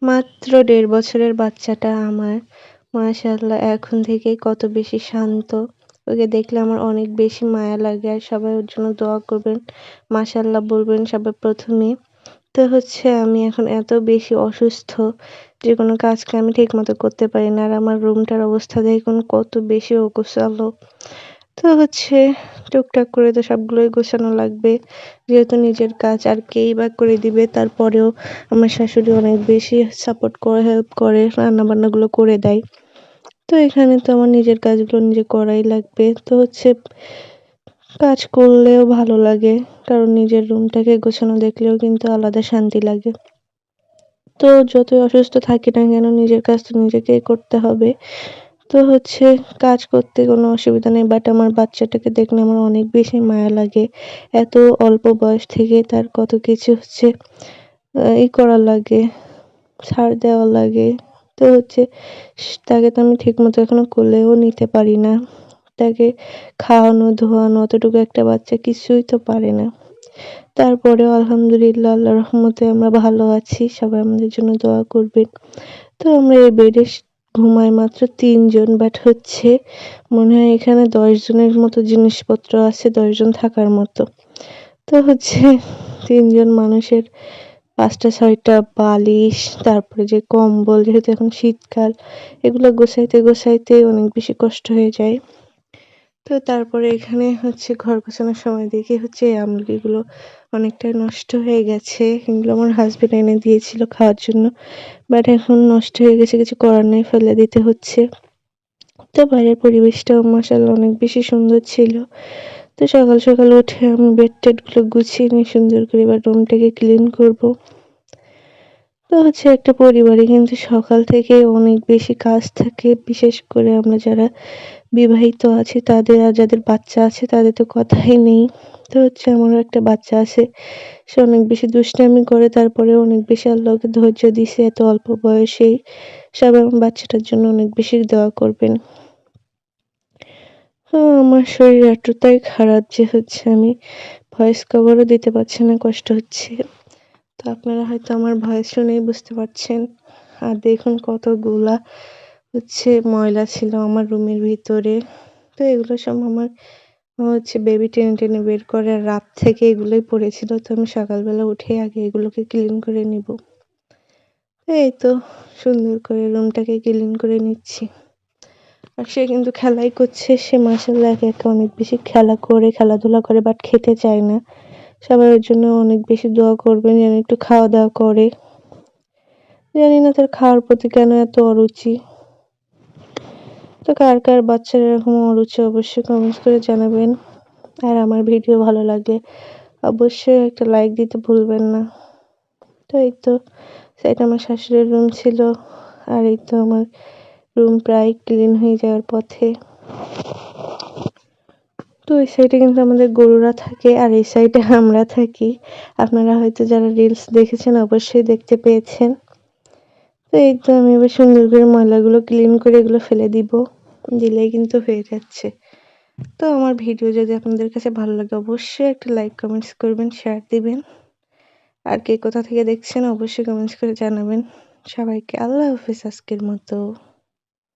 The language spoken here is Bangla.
মাত্র ১.৫ বছরের বাচ্চাটা আমার মাশাআল্লাহ এখন থেকেই কত বেশি শান্ত। ওকে দেখলে আমার অনেক বেশি মায়া লাগে। আর সবাই ওর জন্য দোয়া করবেন। মাশাআল্লাহ বলবেন সবার ১ম এ। তো হচ্ছে আমি এখন এত বেশি অসুস্থ যে কোনো কাজকে আমি ঠিকমতো করতে পারি না। আর আমার রুমটার অবস্থা দেখুন কত বেশি অগোছালো। তো হচ্ছে টুকটাক করে তো সবগুলোই গোছানো লাগবে। যেহেতু নিজের কাজ আর কেই বা করে দিবে। তারপরেও আমার শাশুড়ি অনেক বেশি সাপোর্ট করে, হেল্প করে, রান্নাবান্নাগুলো করে দেয়। তো এখানে তো আমার নিজের কাজগুলো নিজে করাই লাগবে। তো হচ্ছে কাজ করলেও ভালো লাগে। কারণ নিজের রুমটাকে গোছানো দেখলেও কিন্তু আলাদা শান্তি লাগে। তো যতই অসুস্থ থাকি না কেন নিজের কাজ তো নিজেকেই করতে হবে। তো হচ্ছে কাজ করতে কোনো অসুবিধা নেই। বাট আমার বাচ্চাটাকে দেখলে আমার অনেক বেশি মায়া লাগে। এত অল্প বয়স থেকে তার কত কিছু হচ্ছে করা লাগে, ছাড় দেওয়া লাগে। তো হচ্ছে তাকে তো আমি ঠিকমতো এখনো কোলেও নিতে পারি না। তাকে খাওয়ানো, ধোয়ানো অতটুকু একটা বাচ্চা কিছুই তো পারে না। তারপরেও আলহামদুলিল্লাহ আল্লাহর রহমতে আমরা ভালো আছি। সবাই আমাদের জন্য দোয়া করবেন। তো আমরা এই বেডে ঘুমাই মাত্র ৩ জন। বাট হচ্ছে মনে হয় এখানে ১০ জনের মতো জিনিসপত্র আছে, ১০ জন থাকার মতো। তো হচ্ছে ৩ জন মানুষের ৫ টা ৬ টা বালিশ, তারপরে যে কম্বল যেহেতু এখন শীতকাল, এগুলো গোছাইতে অনেক বেশি কষ্ট হয়ে যায়। তো তারপরে এখানে হচ্ছে ঘর গোছানোর সময় দেখি হচ্ছে এই আমলকিগুলো অনেকটাই নষ্ট হয়ে গেছে। এগুলো আমার হাসব্যান্ড এনে দিয়েছিল খাওয়ার জন্য। বাট এখন নষ্ট হয়ে গেছে, কিছু করার নেই, ফেলে দিতে হচ্ছে। তো বাইরের পরিবেশটাও মাশাআল্লাহ অনেক বেশি সুন্দর ছিল। তো সকাল উঠে আমি বেড-টেড গুলো গুছিয়ে নিয়ে সুন্দর করে এবার রুমটাকে ক্লিন করব। তো হচ্ছে একটা পরিবারে কিন্তু সকাল থেকে অনেক বেশি কাজ থাকে। বিশেষ করে আমরা যারা বিবাহিত আছি তাদের আর যাদের বাচ্চা আছে তাদের তো কথাই নেই। তো হচ্ছে আমারও একটা বাচ্চা আছে। সে অনেক বেশি দুষ্টামি করে তারপরেও অনেক বেশি আল্লাহ ওকে ধৈর্য দিছে এত অল্প বয়সেই। সবাই আমার বাচ্চাটার জন্য অনেক বেশি দোয়া করবেন। আমার শরীর এতটাই খারাপ যে হচ্ছে আমি ভয়েস কভারও দিতে পারছি না, কষ্ট হচ্ছে। তো আপনারা হয়তো আমার ভয়েস শুনেই বুঝতে পারছেন। আর দেখুন কতগুলা হচ্ছে ময়লা ছিল আমার রুমের ভিতরে। তো এগুলো সব আমার হচ্ছে বেবি টেনে বের করে আর রাত থেকে এগুলোই পড়েছিল। তো আমি সকালবেলা উঠে আগে এগুলোকে ক্লিন করে নিব। এই তো সুন্দর করে রুমটাকে ক্লিন করে নিচ্ছি। আর সে কিন্তু খেলাই করছে। সে মাশাআল্লাহ একা, একা অনেক বেশি খেলাধুলা করে বাট খেতে চায় না। সবাই ওর জন্য অনেক বেশি দোয়া করবেন যেন একটু খাওয়া-দাওয়া করে। জানি না তার খাওয়ার প্রতি কেন এত অরুচি। তো কার বাচ্চার এরকম অরুচি অবশ্যই কমেন্টস করে জানাবেন। আর আমার ভিডিও ভালো লাগলে অবশ্যই একটা লাইক দিতে ভুলবেন না। তো এই তো এটা আমার শাশুড়ির রুম ছিল। আর এই তো আমার রুম প্রায় ক্লিন হয়ে যাওয়ার পথে। তো এই সাইডে কিন্তু আমাদের গরুরা থাকে আর এই সাইডে আমরা থাকি। আপনারা হয়তো যারা রিলস দেখেছেন অবশ্যই দেখতে পেয়েছেন। তো এই তো আমি এবার সুন্দর করে ময়লাগুলো ক্লিন করে এগুলো ফেলে দিব। দিলেই কিন্তু হয়ে যাচ্ছে। তো আমার ভিডিও যদি আপনাদের কাছে ভালো লাগে অবশ্যই একটা লাইক, কমেন্টস করবেন, শেয়ার দিবেন। আর কে কোথা থেকে দেখছেন অবশ্যই কমেন্টস করে জানাবেন। সবাইকে আল্লাহ হাফেজ আজকের মতো।